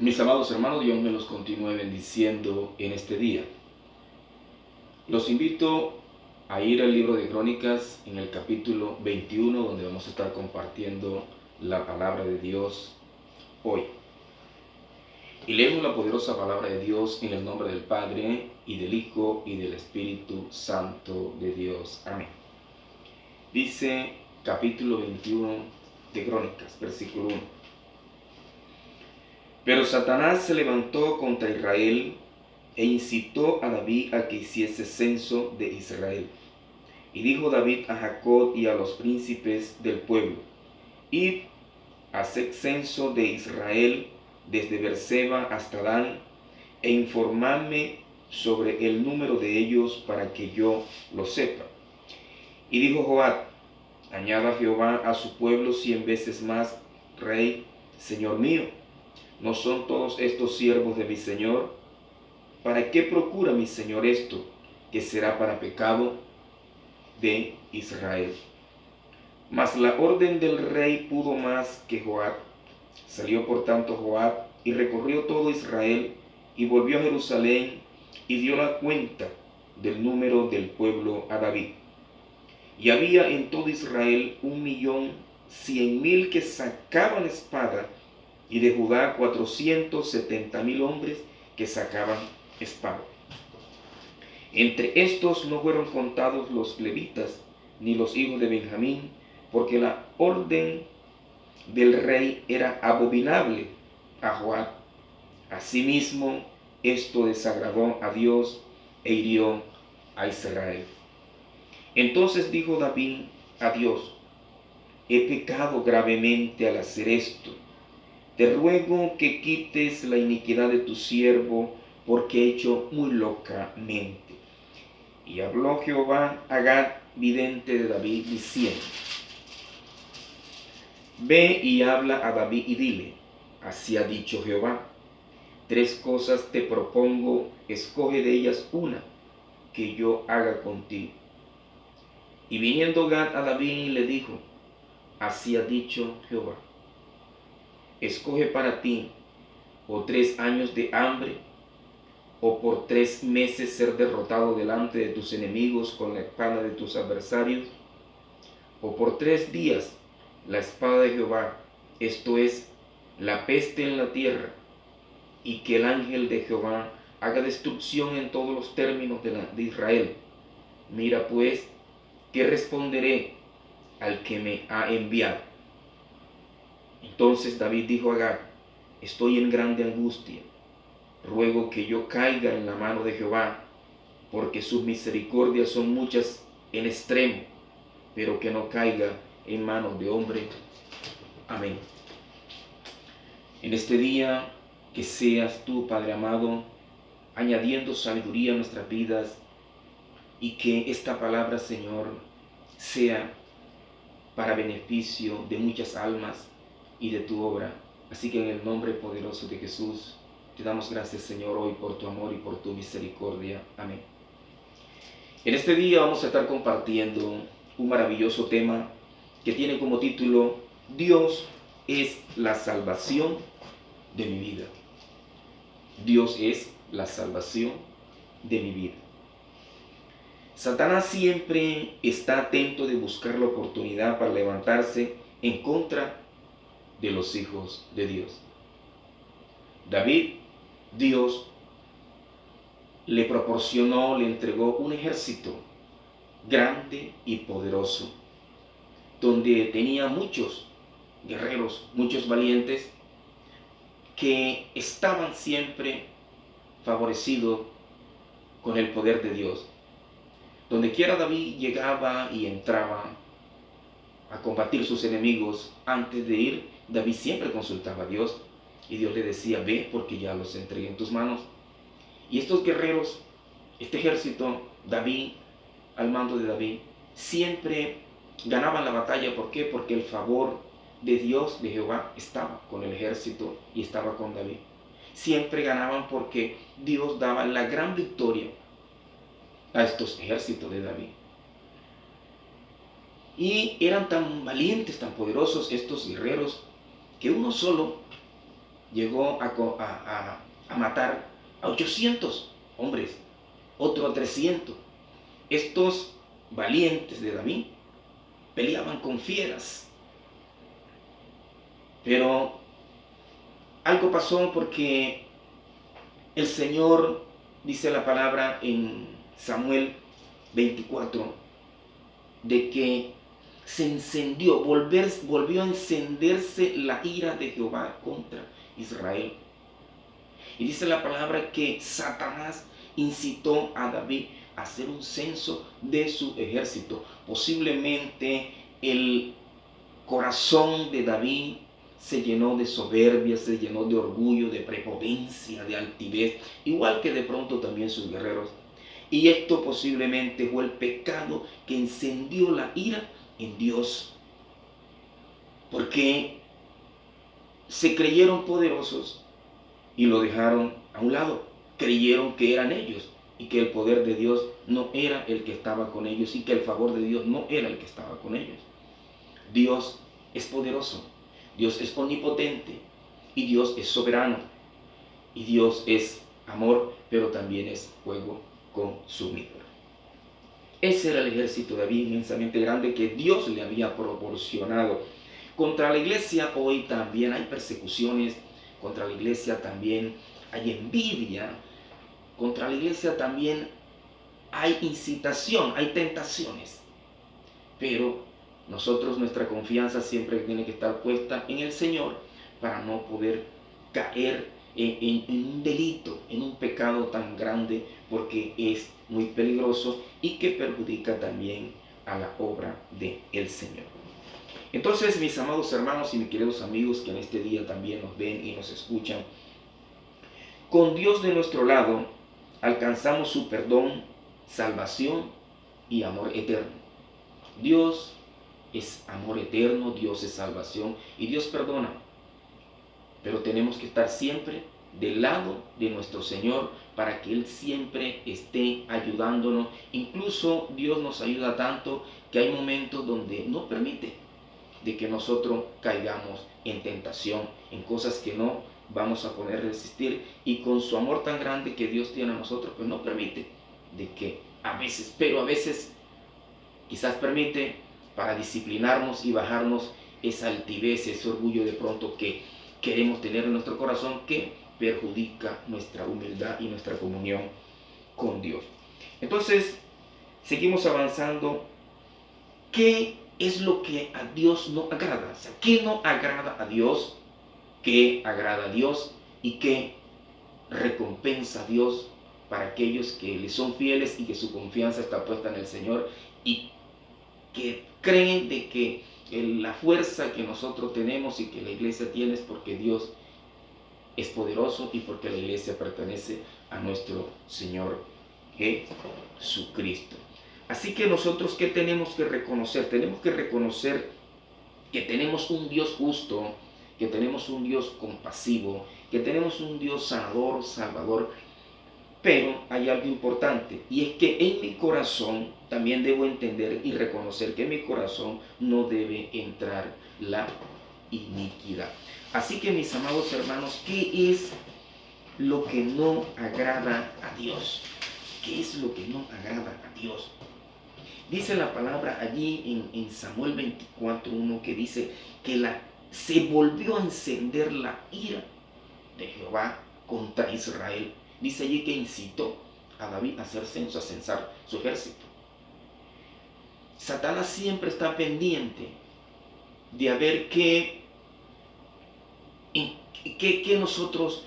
Mis amados hermanos, Dios me los continúe bendiciendo en este día. Los invito a ir al libro de Crónicas en el capítulo 21, donde vamos a estar compartiendo la palabra de Dios hoy. Y leemos la poderosa palabra de Dios en el nombre del Padre, y del Hijo, y del Espíritu Santo de Dios. Amén. Dice capítulo 21 de Crónicas, versículo 1. Pero Satanás se levantó contra Israel e incitó a David a que hiciese censo de Israel. Y dijo David a Jacob y a los príncipes del pueblo: Id, haced censo de Israel desde Beerseba hasta Dan, e informadme sobre el número de ellos para que yo lo sepa. Y dijo Joab: Añada Jehová a su pueblo 100 veces más, Rey, Señor mío. ¿No son todos estos siervos de mi Señor? ¿Para qué procura mi Señor esto, que será para pecado de Israel? Mas la orden del rey pudo más que Joab. Salió por tanto Joab y recorrió todo Israel y volvió a Jerusalén y dio la cuenta del número del pueblo a David. Y había en todo Israel 1.100.000 que sacaban espada, y de Judá 470.000 hombres que sacaban espada. Entre estos no fueron contados los levitas, ni los hijos de Benjamín, porque la orden del rey era abominable a Joab. Asimismo, esto desagradó a Dios e hirió a Israel. Entonces dijo David a Dios: He pecado gravemente al hacer esto. Te ruego que quites la iniquidad de tu siervo, porque he hecho muy locamente. Y habló Jehová a Gad, vidente de David, diciendo: Ve y habla a David y dile: Así ha dicho Jehová, 3 cosas te propongo, escoge de ellas una que yo haga contigo. Y viniendo Gad a David le dijo: Así ha dicho Jehová, escoge para ti o 3 años de hambre, o por 3 meses ser derrotado delante de tus enemigos con la espada de tus adversarios, o por 3 días la espada de Jehová, esto es, la peste en la tierra, y que el ángel de Jehová haga destrucción en todos los términos de Israel. Mira pues, ¿qué responderé al que me ha enviado? Entonces David dijo a Gad: Estoy en grande angustia. Ruego que yo caiga en la mano de Jehová, porque sus misericordias son muchas en extremo, pero que no caiga en manos de hombre. Amén. En este día, que seas tú, Padre amado, añadiendo sabiduría a nuestras vidas, y que esta palabra, Señor, sea para beneficio de muchas almas y de tu obra. Así que en el nombre poderoso de Jesús, te damos gracias, Señor, hoy por tu amor y por tu misericordia. Amén. En este día vamos a estar compartiendo un maravilloso tema que tiene como título: Dios es la salvación de mi vida. Dios es la salvación de mi vida. Satanás siempre está atento de buscar la oportunidad para levantarse en contra de los hijos de Dios. David, Dios le proporcionó, le entregó un ejército grande y poderoso, donde tenía muchos guerreros, muchos valientes, que estaban siempre favorecidos con el poder de Dios. Donde quiera David llegaba y entraba a combatir sus enemigos, antes de ir, David siempre consultaba a Dios, y Dios le decía: ve, porque ya los entregué en tus manos. Y estos guerreros, este ejército, David, al mando de David, siempre ganaban la batalla. ¿Por qué? Porque el favor de Dios, de Jehová, estaba con el ejército y estaba con David. Siempre ganaban porque Dios daba la gran victoria a estos ejércitos de David. Y eran tan valientes, tan poderosos estos guerreros, que uno solo llegó a matar a 800 hombres, otro a 300. Estos valientes de David peleaban con fieras, pero algo pasó porque el Señor, dice la palabra en Samuel 24, de que se encendió, volvió a encenderse la ira de Jehová contra Israel. Y dice la palabra que Satanás incitó a David a hacer un censo de su ejército. Posiblemente el corazón de David se llenó de soberbia, se llenó de orgullo, de prepotencia, de altivez, igual que de pronto también sus guerreros. Y esto posiblemente fue el pecado que encendió la ira en Dios, porque se creyeron poderosos y lo dejaron a un lado. Creyeron que eran ellos y que el poder de Dios no era el que estaba con ellos y que el favor de Dios no era el que estaba con ellos. Dios es poderoso, Dios es omnipotente y Dios es soberano y Dios es amor, pero también es fuego consumidor. Ese era el ejército de David inmensamente grande que Dios le había proporcionado. Contra la iglesia hoy también hay persecuciones, contra la iglesia también hay envidia, contra la iglesia también hay incitación, hay tentaciones. Pero nosotros, nuestra confianza siempre tiene que estar puesta en el Señor para no poder caer en un delito, en un pecado tan grande, porque es muy peligroso y que perjudica también a la obra del Señor. Entonces, mis amados hermanos y mis queridos amigos que en este día también nos ven y nos escuchan, con Dios de nuestro lado alcanzamos su perdón, salvación y amor eterno. Dios es amor eterno, Dios es salvación y Dios perdona. Pero tenemos que estar siempre del lado de nuestro Señor para que Él siempre esté ayudándonos. Incluso Dios nos ayuda tanto que hay momentos donde no permite de que nosotros caigamos en tentación, en cosas que no vamos a poder resistir, y con su amor tan grande que Dios tiene a nosotros, pues no permite de que a veces quizás permite para disciplinarnos y bajarnos esa altivez, ese orgullo de pronto que queremos tener en nuestro corazón, que perjudica nuestra humildad y nuestra comunión con Dios. Entonces, seguimos avanzando. ¿Qué es lo que a Dios no agrada? O sea, ¿qué no agrada a Dios? ¿Qué agrada a Dios? ¿Y qué recompensa a Dios para aquellos que le son fieles y que su confianza está puesta en el Señor y que creen de que la fuerza que nosotros tenemos y que la iglesia tiene es porque Dios es poderoso y porque la iglesia pertenece a nuestro Señor Jesucristo? Así que nosotros, ¿qué tenemos que reconocer? Tenemos que reconocer que tenemos un Dios justo, que tenemos un Dios compasivo, que tenemos un Dios sanador, salvador. Pero hay algo importante, y es que en mi corazón también debo entender y reconocer que en mi corazón no debe entrar la iniquidad. Así que, mis amados hermanos, ¿qué es lo que no agrada a Dios? ¿Qué es lo que no agrada a Dios? Dice la palabra allí en Samuel 24:1 que dice que se volvió a encender la ira de Jehová contra Israel. Dice allí que incitó a David a hacer censo, a censar su ejército. Satanás siempre está pendiente de ver qué nosotros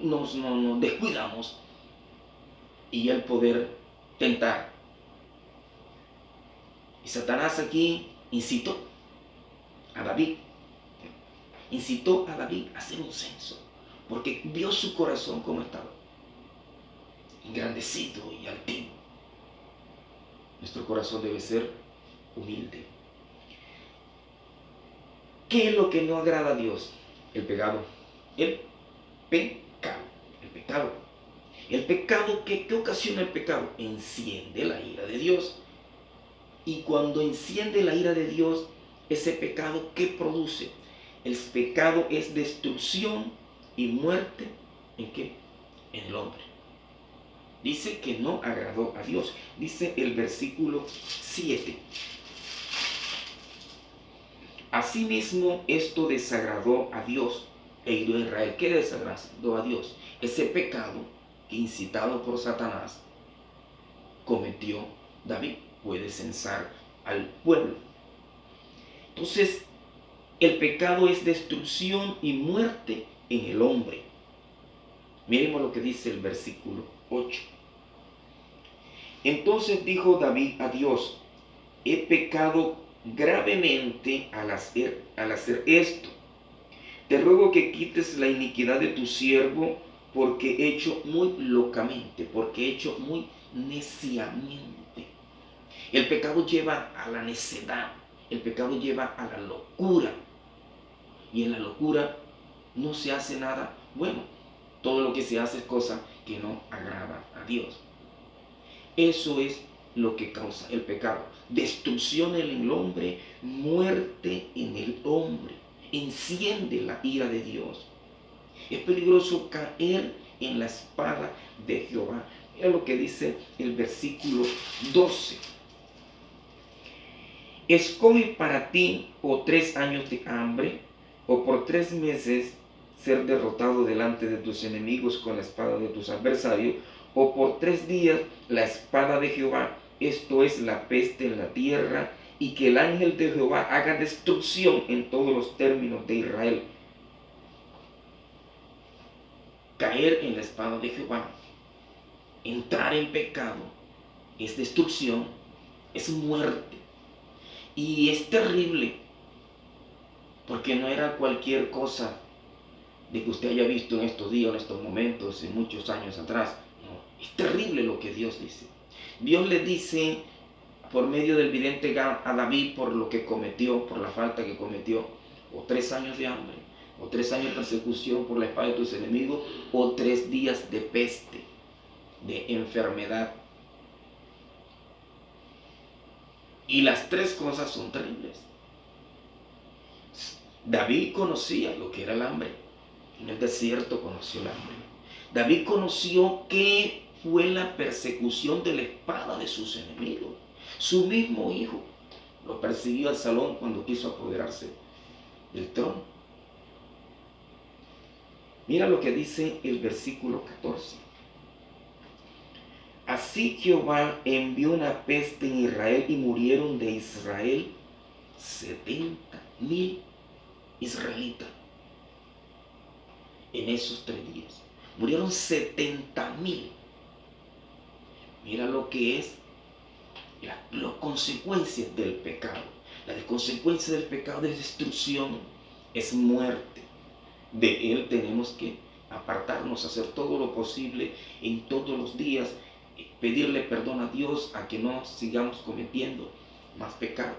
nos descuidamos y el poder tentar. Y Satanás aquí incitó a David a hacer un censo, porque vio su corazón como estaba, engrandecido y altivo. Nuestro corazón debe ser humilde. ¿Qué es lo que no agrada a Dios? El pecado. El pecado. El pecado. El pecado, ¿qué ocasiona el pecado? Enciende la ira de Dios. Y cuando enciende la ira de Dios, ese pecado, ¿qué produce? El pecado es destrucción y muerte. ¿En qué? En el hombre. Dice que no agradó a Dios. Dice el versículo 7. Asimismo, esto desagradó a Dios e hirió a Israel. ¿Qué desagradó a Dios? Ese pecado que, incitado por Satanás, cometió David. Puede censar al pueblo. Entonces, el pecado es destrucción y muerte en el hombre. Miremos lo que dice el versículo 8. Entonces dijo David a Dios: he pecado gravemente al hacer esto. Te ruego que quites la iniquidad de tu siervo, porque he hecho muy locamente, porque he hecho muy neciamente. El pecado lleva a la necedad, el pecado lleva a la locura. Y en la locura no se hace nada bueno. Todo lo que se hace es cosa que no agrada a Dios. Eso es lo que causa el pecado. Destrucción en el hombre, muerte en el hombre. Enciende la ira de Dios. Es peligroso caer en la espada de Jehová. Mira lo que dice el versículo 12. Escoge para ti o 3 años de hambre, o por 3 meses ser derrotado delante de tus enemigos con la espada de tus adversarios, o por 3 días la espada de Jehová, esto es la peste en la tierra, y que el ángel de Jehová haga destrucción en todos los términos de Israel. Caer en la espada de Jehová, entrar en pecado, es destrucción, es muerte. Y es terrible, porque no era cualquier cosa de que usted haya visto en estos días, en estos momentos, en muchos años atrás. No, es terrible lo que Dios dice. Dios le dice por medio del vidente a David por lo que cometió, por la falta que cometió, o 3 años de hambre, o 3 años de persecución por la espada de tus enemigos, o 3 días de peste, de enfermedad. Y las 3 cosas son terribles. David conocía lo que era el hambre. En el desierto conoció el hambre. David conoció qué fue la persecución de la espada de sus enemigos. Su mismo hijo lo persiguió al salón cuando quiso apoderarse del trono. Mira lo que dice el versículo 14. Así Jehová envió una peste en Israel y murieron de Israel 70,000 israelitas. En esos 3 días murieron 70,000. Mira lo que es las consecuencias del pecado. La consecuencia del pecado es destrucción, es muerte. De él tenemos que apartarnos, hacer todo lo posible en todos los días, pedirle perdón a Dios a que no sigamos cometiendo más pecado.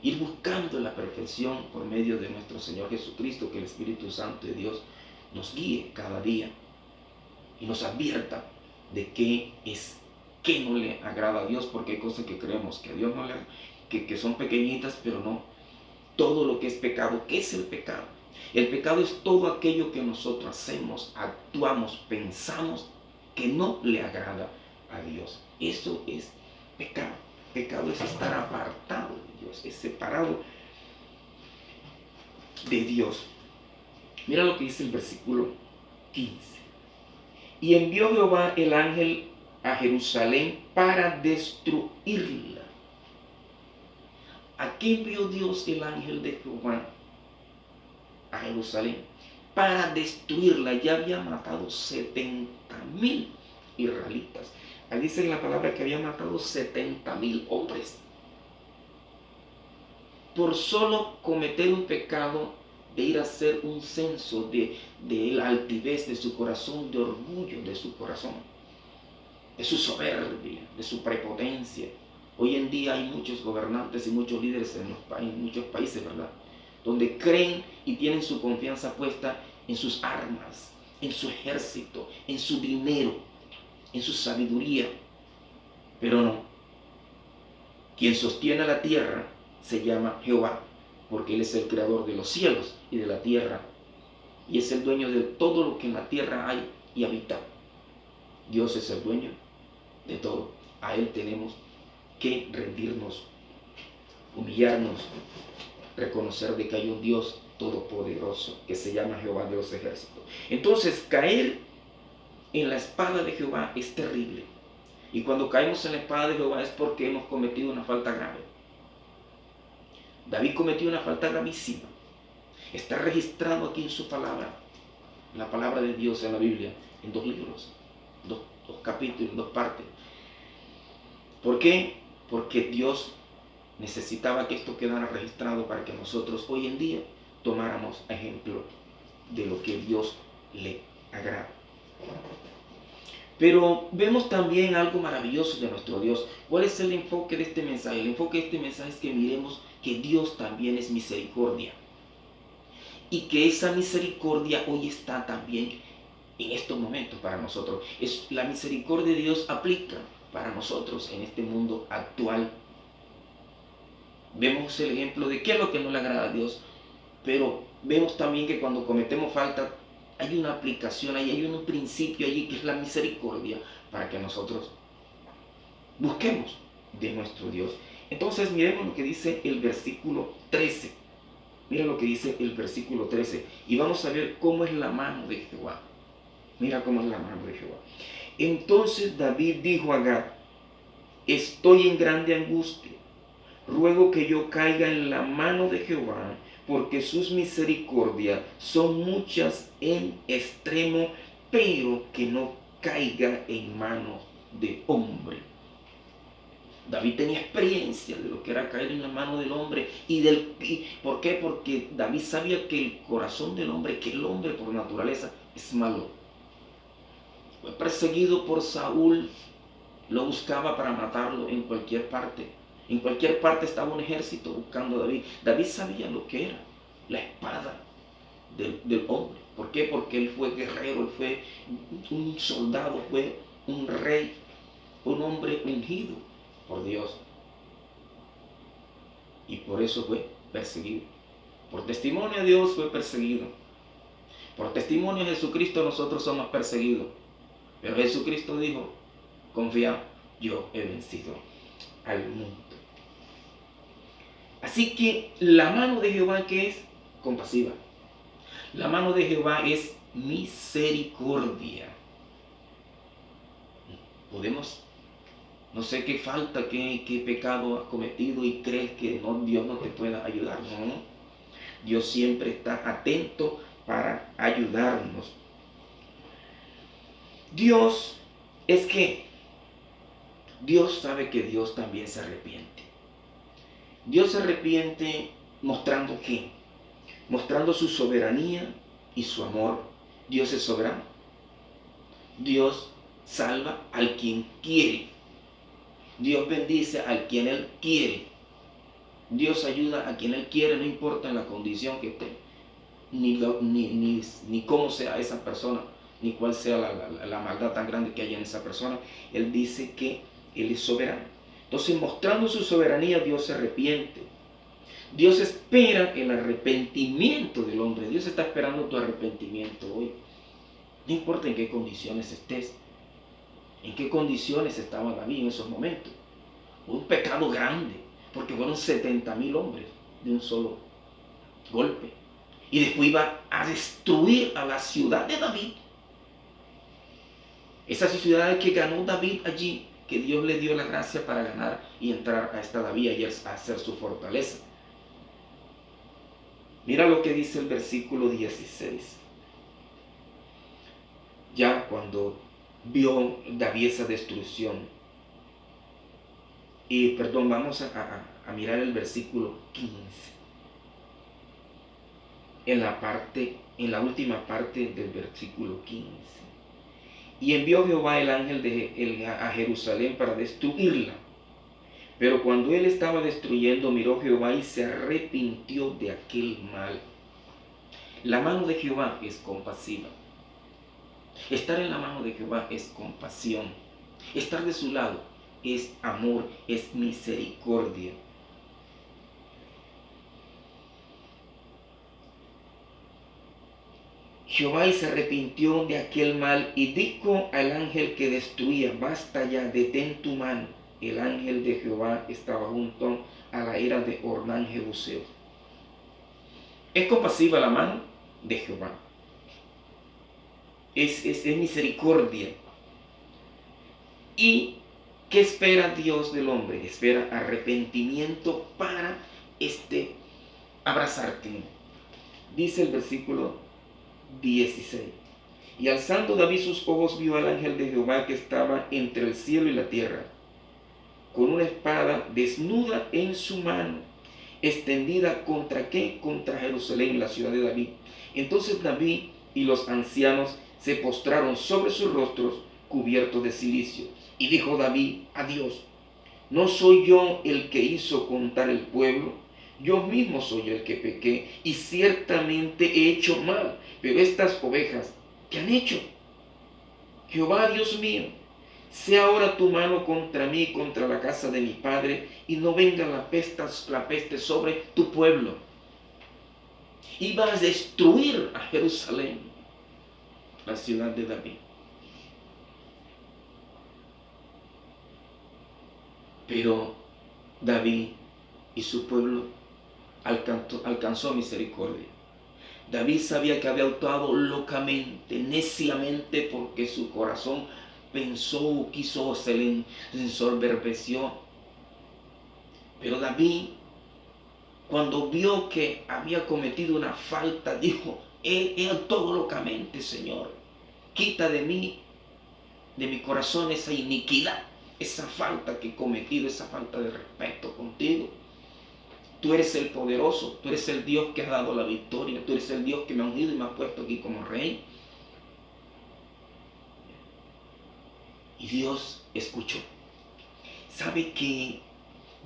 Ir buscando la perfección por medio de nuestro Señor Jesucristo, que el Espíritu Santo de Dios nos guíe cada día y nos advierta de qué no le agrada a Dios, porque hay cosas que creemos que a Dios no le que son pequeñitas, pero no. Todo lo que es pecado, ¿qué es el pecado? El pecado es todo aquello que nosotros hacemos, actuamos, pensamos que no le agrada a Dios. Eso es pecado. Pecado es estar apartado de Dios, es separado de Dios. Mira lo que dice el versículo 15. Y envió Jehová el ángel a Jerusalén para destruirla. ¿A qué envió Dios el ángel de Jehová a Jerusalén? Para destruirla. Ya había matado 70,000 israelitas. Ahí dice en la palabra que había matado 70,000 hombres por solo cometer un pecado de ir a hacer un censo de la altivez de su corazón, de orgullo de su corazón, de su soberbia, de su prepotencia. Hoy en día hay muchos gobernantes y muchos líderes en muchos países, ¿verdad?, donde creen y tienen su confianza puesta en sus armas, en su ejército, en su dinero, en su sabiduría. Pero no. Quien sostiene la tierra se llama Jehová. porque Él es el creador de los cielos y de la tierra, y es el dueño de todo lo que en la tierra hay y habita. Dios es el dueño de todo. A Él tenemos que rendirnos, humillarnos, reconocer de que hay un Dios todopoderoso que se llama Jehová de los ejércitos. Entonces, caer en la espada de Jehová es terrible. Y cuando caemos en la espada de Jehová es porque hemos cometido una falta grave. David cometió una falta gravísima. Está registrado aquí en su palabra, la palabra de Dios en la Biblia, en 2 libros, dos capítulos, en 2 partes. ¿Por qué? Porque Dios necesitaba que esto quedara registrado para que nosotros hoy en día tomáramos ejemplo de lo que Dios le agrada. Pero vemos también algo maravilloso de nuestro Dios. ¿Cuál es el enfoque de este mensaje? El enfoque de este mensaje es que miremos que Dios también es misericordia. Y que esa misericordia hoy está también en estos momentos para nosotros. La misericordia de Dios aplica para nosotros en este mundo actual. Vemos el ejemplo de qué es lo que no le agrada a Dios, pero vemos también que cuando cometemos falta hay una aplicación, hay un principio allí que es la misericordia para que nosotros busquemos de nuestro Dios. Entonces miremos lo que dice el versículo 13. Mira lo que dice el versículo 13 y vamos a ver cómo es la mano de Jehová. Mira cómo es la mano de Jehová. Entonces David dijo a Gad: estoy en grande angustia, ruego que yo caiga en la mano de Jehová, porque sus misericordias son muchas en extremo, pero que no caiga en manos de hombre. David tenía experiencia de lo que era caer en la mano del hombre. ¿Por qué? Porque David sabía que el corazón del hombre, que el hombre por naturaleza es malo. Fue perseguido por Saúl, lo buscaba para matarlo en cualquier parte. En cualquier parte estaba un ejército buscando a David. David sabía lo que era la espada del hombre. ¿Por qué? Porque él fue guerrero, él fue un soldado, fue un rey, un hombre ungido por Dios. Y por eso fue perseguido. Por testimonio a Dios fue perseguido. Por testimonio a Jesucristo nosotros somos perseguidos. Pero Jesucristo dijo: confía, yo he vencido al mundo. Así que la mano de Jehová, ¿qué es? Compasiva. La mano de Jehová es misericordia. Podemos, no sé qué falta, qué pecado has cometido y crees que Dios no te pueda ayudar. No, Dios siempre está atento para ayudarnos. Dios sabe que Dios también se arrepiente. Dios se arrepiente mostrando ¿qué? Mostrando su soberanía y su amor. Dios es soberano. Dios salva al quien quiere. Dios bendice al quien Él quiere. Dios ayuda a quien Él quiere, no importa en la condición que esté, ni cómo sea esa persona, ni cuál sea la maldad tan grande que haya en esa persona. Él dice que Él es soberano. Entonces, mostrando su soberanía, Dios se arrepiente. Dios espera el arrepentimiento del hombre. Dios está esperando tu arrepentimiento hoy. No importa en qué condiciones estés. En qué condiciones estaba David en esos momentos. Un pecado grande, porque fueron 70,000 hombres de un solo golpe. Y después iba a destruir a la ciudad de David. Esa ciudad que ganó David allí, que Dios le dio la gracia para ganar y entrar a esta David y a hacer su fortaleza. Mira lo que dice el versículo 16. Ya cuando vio David esa destrucción. Vamos a mirar el versículo 15. En la última parte del versículo 15. Y envió Jehová el ángel a Jerusalén para destruirla. Pero cuando él estaba destruyendo, miró Jehová y se arrepintió de aquel mal. La mano de Jehová es compasiva. Estar en la mano de Jehová es compasión. Estar de su lado es amor, es misericordia. Jehová y se arrepintió de aquel mal y dijo al ángel que destruía: basta ya, detén tu mano. El ángel de Jehová estaba junto a la era de Ornán Jebuseo. Es compasiva la mano de Jehová. Es misericordia. ¿Y qué espera Dios del hombre? Espera arrepentimiento para abrazarte. Dice el versículo 16. Y alzando David sus ojos, vio al ángel de Jehová que estaba entre el cielo y la tierra, con una espada desnuda en su mano, extendida ¿contra qué? Contra Jerusalén, la ciudad de David. Entonces David y los ancianos se postraron sobre sus rostros cubiertos de cilicio. Y dijo David a Dios: ¿no soy yo el que hizo contar el pueblo? Yo mismo soy el que pequé y ciertamente he hecho mal. Pero estas ovejas, ¿qué han hecho? Jehová Dios mío, sea ahora tu mano contra mí y contra la casa de mi padre, y no venga la peste sobre tu pueblo. Y vas a destruir a Jerusalén, la ciudad de David. Pero David y su pueblo alcanzó misericordia. David sabía que había actuado locamente, neciamente, porque su corazón pensó, quiso, se le ensoberbeció. Pero David, cuando vio que había cometido una falta, dijo: he actuado locamente, Señor. Quita de mí, de mi corazón, esa iniquidad, esa falta que he cometido, esa falta de respeto contigo. Tú eres el poderoso, tú eres el Dios que has dado la victoria, tú eres el Dios que me ha ungido y me ha puesto aquí como rey. Y Dios escuchó. ¿Sabe que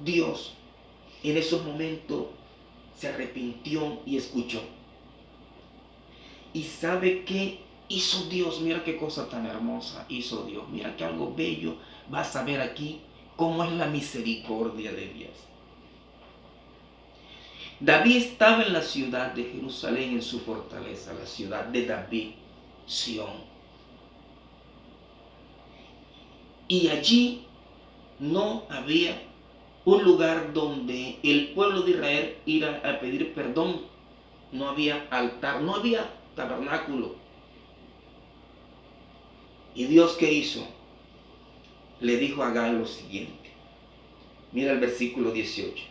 Dios en esos momentos se arrepintió y escuchó? ¿Y sabe qué hizo Dios? Mira qué cosa tan hermosa hizo Dios. Mira que algo bello vas a ver aquí, cómo es la misericordia de Dios. David estaba en la ciudad de Jerusalén, en su fortaleza, la ciudad de David, Sión. Y allí no había un lugar donde el pueblo de Israel iba a pedir perdón. No había altar, no había tabernáculo. ¿Y Dios qué hizo? Le dijo a Agag lo siguiente. Mira el versículo 18.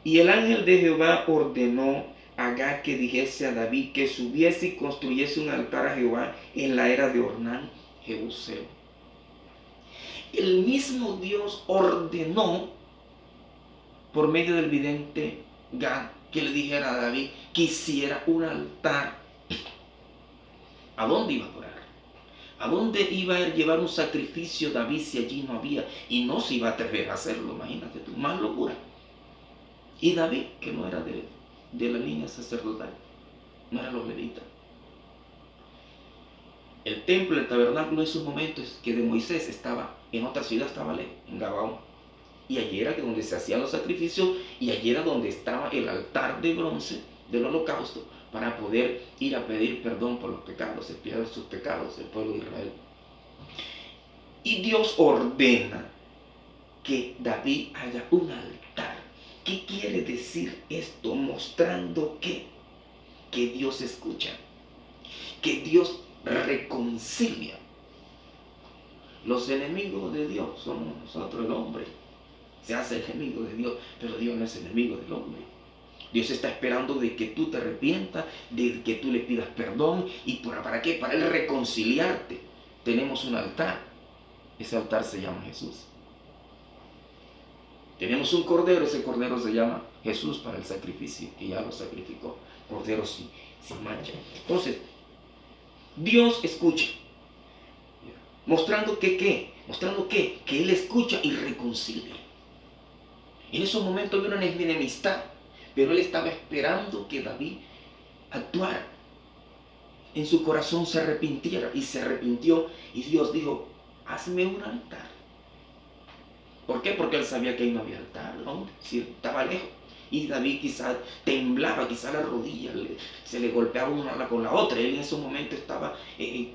Y el ángel de Jehová ordenó a Agag que dijese a David que subiese y construyese un altar a Jehová en la era de Ornán Jebuseo. El mismo Dios ordenó por medio del vidente Gad que le dijera a David que hiciera un altar. ¿A dónde iba a adorar? ¿A dónde iba a llevar un sacrificio David si allí no había? Y no se iba a atrever a hacerlo, imagínate tú, más locura. Y David, que no era de la línea sacerdotal, no eran los levitas. El templo, el tabernáculo en sus momentos que de Moisés estaba en otra ciudad, estaba en Gabaón. Y allí era donde se hacían los sacrificios y allí era donde estaba el altar de bronce del holocausto para poder ir a pedir perdón por los pecados, expiar sus pecados, el pueblo de Israel. Y Dios ordena que David haga un altar. ¿Qué quiere decir esto? Mostrando que Dios escucha, que Dios reconcilia. Los enemigos de Dios somos nosotros, el hombre. Se hace enemigo de Dios, pero Dios no es enemigo del hombre. Dios está esperando de que tú te arrepientas, de que tú le pidas perdón. ¿Y para qué? Para Él reconciliarte. Tenemos un altar. Ese altar se llama Jesús. Tenemos un cordero, ese cordero se llama Jesús para el sacrificio, que ya lo sacrificó. Cordero sin mancha. Entonces, Dios escucha. Mostrando que ¿qué? Mostrando que Él escucha y reconcilia. En esos momentos había una enemistad, pero Él estaba esperando que David actuara. En su corazón se arrepintiera, y se arrepintió, y Dios dijo: hazme un altar. ¿Por qué? Porque Él sabía que ahí no había altar, ¿no? Si estaba lejos. Y David quizás temblaba, quizás la rodilla se le golpeaba una con la otra. Él en esos momentos estaba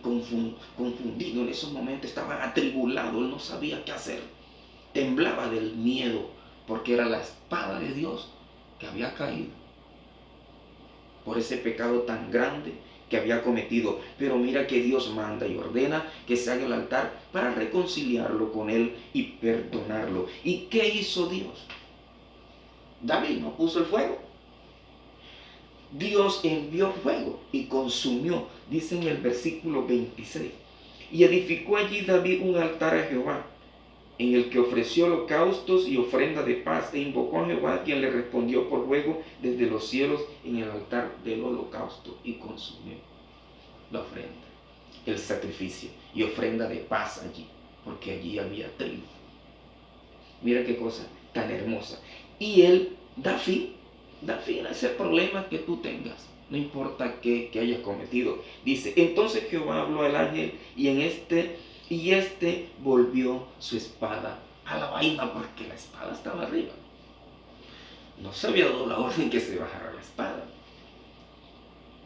confundido, en esos momentos estaba atribulado, él no sabía qué hacer. Temblaba del miedo, porque era la espada de Dios que había caído por ese pecado tan grande que había cometido. Pero mira que Dios manda y ordena que se haga el altar para reconciliarlo con él y perdonarlo. ¿Y qué hizo Dios? David no puso el fuego. Dios envió fuego y consumió, dice en el versículo 26. Y edificó allí David un altar a Jehová, en el que ofreció holocaustos y ofrenda de paz, e invocó a Jehová, quien le respondió por fuego desde los cielos en el altar del holocausto, y consumió la ofrenda, el sacrificio y ofrenda de paz allí, porque allí había trigo. Mira qué cosa tan hermosa. Y él da fin a ese problema que tú tengas, no importa qué hayas cometido. Dice, entonces Jehová habló al ángel y este volvió su espada a la vaina, porque la espada estaba arriba. No se había dado la orden que se bajara la espada.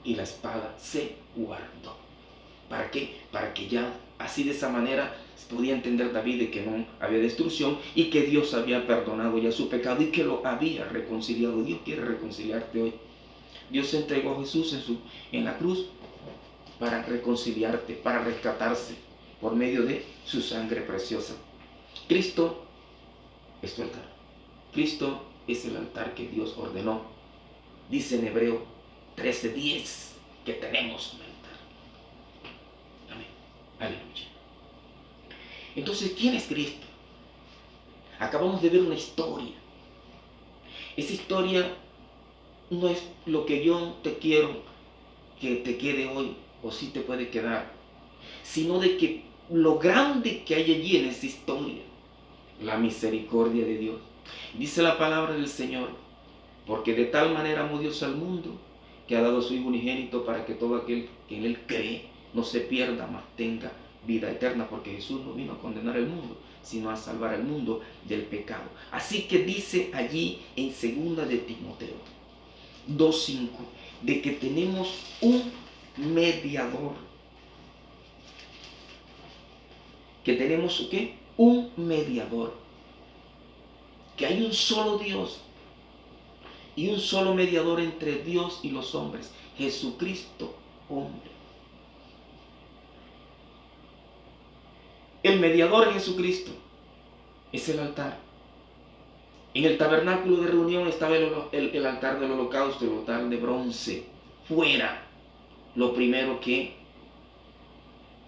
Y la espada se guardó. ¿Para qué? Para que ya así de esa manera podía entender David de que no había destrucción y que Dios había perdonado ya su pecado y que lo había reconciliado. Dios quiere reconciliarte hoy. Dios entregó a Jesús en la cruz para reconciliarte, para rescatarse por medio de su sangre preciosa. Cristo es tu altar. Cristo es el altar que Dios ordenó. Dice en Hebreo 13:10 que tenemos un altar. Amén. Aleluya. Entonces, ¿quién es Cristo? Acabamos de ver una historia. Esa historia no es lo que yo te quiero que te quede hoy, o si te puede quedar, sino de que lo grande que hay allí en esa historia, la misericordia de Dios. Dice la palabra del Señor, porque de tal manera amó Dios al mundo, que ha dado a su Hijo unigénito para que todo aquel que en Él cree no se pierda, mas tenga vida eterna, porque Jesús no vino a condenar el mundo, sino a salvar al mundo del pecado. Así que dice allí en 2 de Timoteo 2:5, de que tenemos un mediador. Que tenemos ¿qué? Un mediador. Que hay un solo Dios y un solo mediador entre Dios y los hombres, Jesucristo, hombre. El mediador es Jesucristo, es el altar. En el tabernáculo de reunión estaba el altar del holocausto, el altar de bronce. Fuera, lo primero que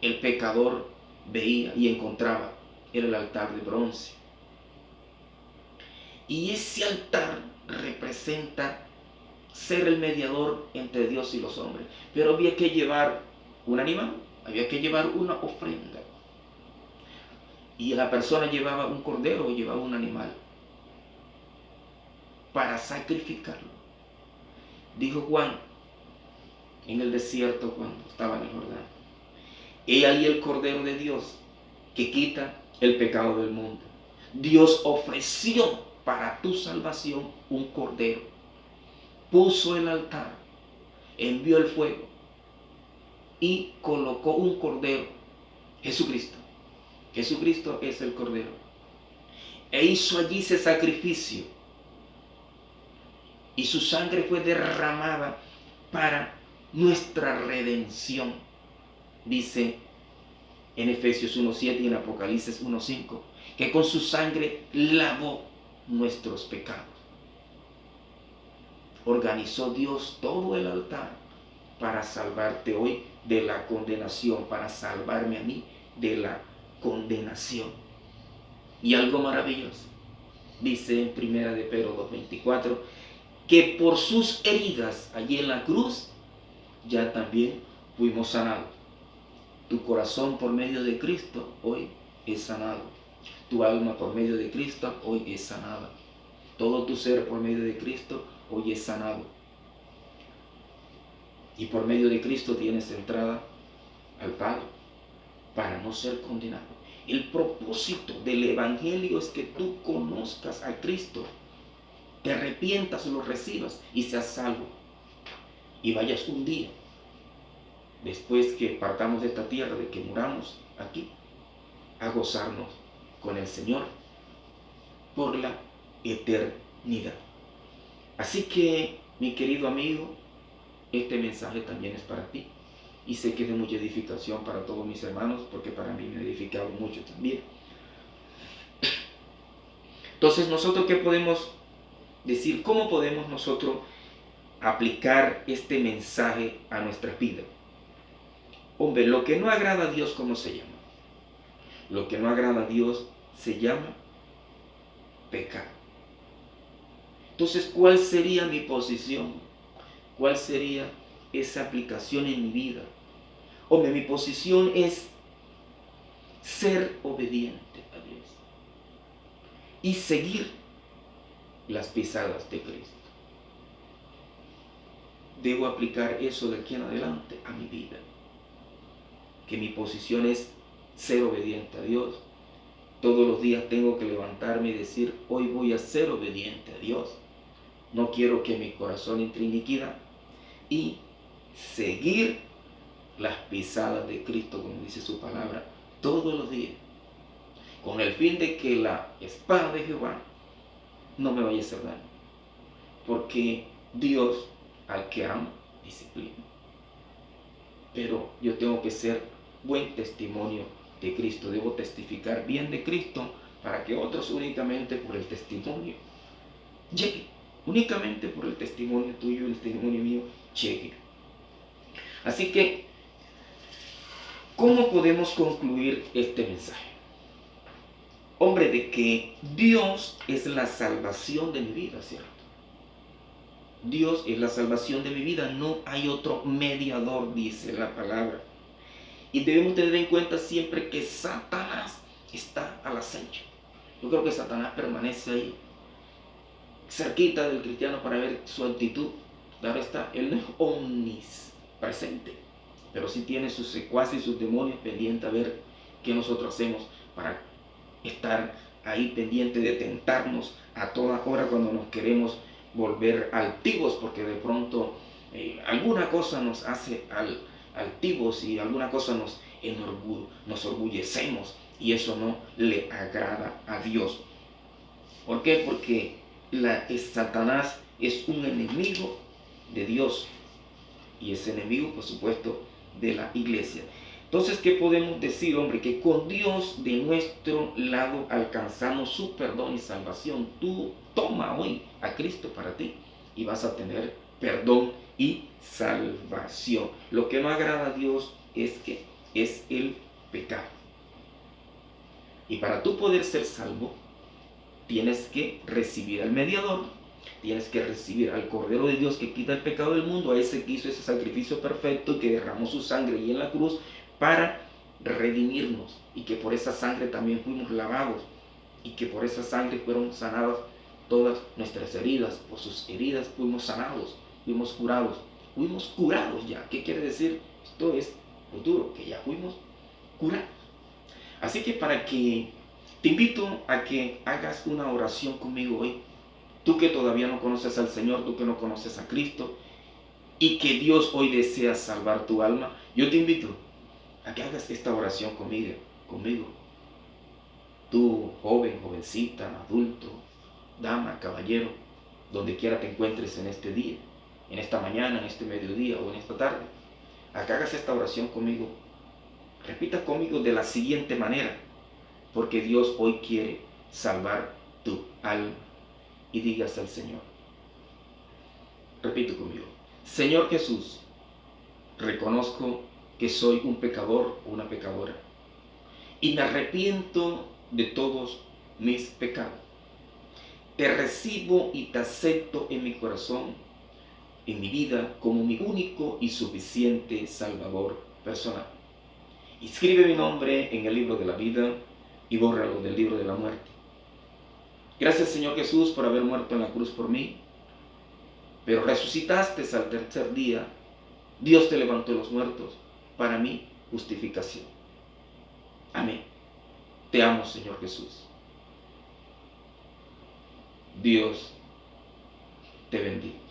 el pecador veía y encontraba era el altar de bronce. Y ese altar representa ser el mediador entre Dios y los hombres. Pero había que llevar un animal, había que llevar una ofrenda. Y la persona llevaba un cordero o llevaba un animal para sacrificarlo. Dijo Juan en el desierto cuando estaba en el Jordán: he ahí el Cordero de Dios que quita el pecado del mundo. Dios ofreció para tu salvación un cordero. Puso el altar, envió el fuego y colocó un cordero, Jesucristo. Jesucristo es el cordero. E hizo allí ese sacrificio. Y su sangre fue derramada para nuestra redención. Dice en Efesios 1:7 y en Apocalipsis 1:5, que con su sangre lavó nuestros pecados. Organizó Dios todo el altar para salvarte hoy de la condenación, para salvarme a mí de la condenación. Y algo maravilloso, dice en 1 de Pedro 2:24, que por sus heridas allí en la cruz ya también fuimos sanados. Tu corazón por medio de Cristo hoy es sanado. Tu alma por medio de Cristo hoy es sanada. Todo tu ser por medio de Cristo hoy es sanado. Y por medio de Cristo tienes entrada al Padre para no ser condenado. El propósito del Evangelio es que tú conozcas a Cristo, te arrepientas, lo recibas y seas salvo. Y vayas un día, después que partamos de esta tierra, de que muramos aquí, a gozarnos con el Señor por la eternidad. Así que, mi querido amigo, este mensaje también es para ti. Y sé que es de mucha edificación para todos mis hermanos, porque para mí me ha edificado mucho también. Entonces, ¿nosotros qué podemos decir? ¿Cómo podemos nosotros aplicar este mensaje a nuestras vidas? Hombre, lo que no agrada a Dios, ¿cómo se llama? Lo que no agrada a Dios se llama pecado. Entonces, ¿cuál sería mi posición? ¿Cuál sería esa aplicación en mi vida? Hombre, mi posición es ser obediente a Dios y seguir las pisadas de Cristo. Debo aplicar eso de aquí en adelante a mi vida. Que mi posición es ser obediente a Dios. Todos los días tengo que levantarme y decir, hoy voy a ser obediente a Dios. No quiero que mi corazón entre en iniquidad. Y seguir las pisadas de Cristo, como dice su palabra, todos los días. Con el fin de que la espada de Jehová no me vaya a hacer daño. Porque Dios, al que ama, disciplina. Pero yo tengo que ser buen testimonio de Cristo. Debo testificar bien de Cristo para que otros únicamente por el testimonio lleguen. Únicamente por el testimonio tuyo y el testimonio mío lleguen. Así que, ¿cómo podemos concluir este mensaje? Hombre, de que Dios es la salvación de mi vida, ¿cierto? Dios es la salvación de mi vida, no hay otro mediador, dice la palabra. Y debemos tener en cuenta siempre que Satanás está al acecho. Yo creo que Satanás permanece ahí, cerquita del cristiano para ver su actitud. Claro está, él no es omnipresente, pero sí tiene sus secuaces y sus demonios pendientes a ver qué nosotros hacemos para estar ahí pendiente de tentarnos a toda hora cuando nos queremos volver altivos, porque de pronto alguna cosa nos hace altivos y alguna cosa nos orgullecemos, y eso no le agrada a Dios. ¿Por qué? Porque Satanás es un enemigo de Dios, y es enemigo, por supuesto, de la iglesia. Entonces, ¿qué podemos decir, hombre? Que con Dios de nuestro lado alcanzamos su perdón y salvación. Tú toma hoy a Cristo para ti y vas a tener perdón y salvación. Lo que no agrada a Dios es el pecado. Y para tú poder ser salvo, tienes que recibir al mediador, tienes que recibir al Cordero de Dios que quita el pecado del mundo, a ese que hizo ese sacrificio perfecto y que derramó su sangre ahí en la cruz para redimirnos, y que por esa sangre también fuimos lavados, y que por esa sangre fueron sanadas todas nuestras heridas. Por sus heridas fuimos sanados, fuimos curados ya. ¿Qué quiere decir? Esto es futuro, que ya fuimos curados. Así que te invito a que hagas una oración conmigo hoy. Tú que todavía no conoces al Señor, tú que no conoces a Cristo, y que Dios hoy desea salvar tu alma, yo te invito a que hagas esta oración conmigo. Tú, joven, jovencita, adulto, dama, caballero, donde quiera te encuentres en este día, en esta mañana, en este mediodía o en esta tarde, a que hagas esta oración conmigo. Repita conmigo de la siguiente manera, porque Dios hoy quiere salvar tu alma. Y digas al Señor, repito conmigo: Señor Jesús, reconozco que soy un pecador o una pecadora, y me arrepiento de todos mis pecados. Te recibo y te acepto en mi corazón, en mi vida, como mi único y suficiente Salvador personal. Inscribe mi nombre en el libro de la vida y bórralo del libro de la muerte. Gracias, Señor Jesús, por haber muerto en la cruz por mí, pero resucitaste al tercer día. Dios te levantó de los muertos para mi justificación. Amén. Te amo, Señor Jesús. Dios te bendiga.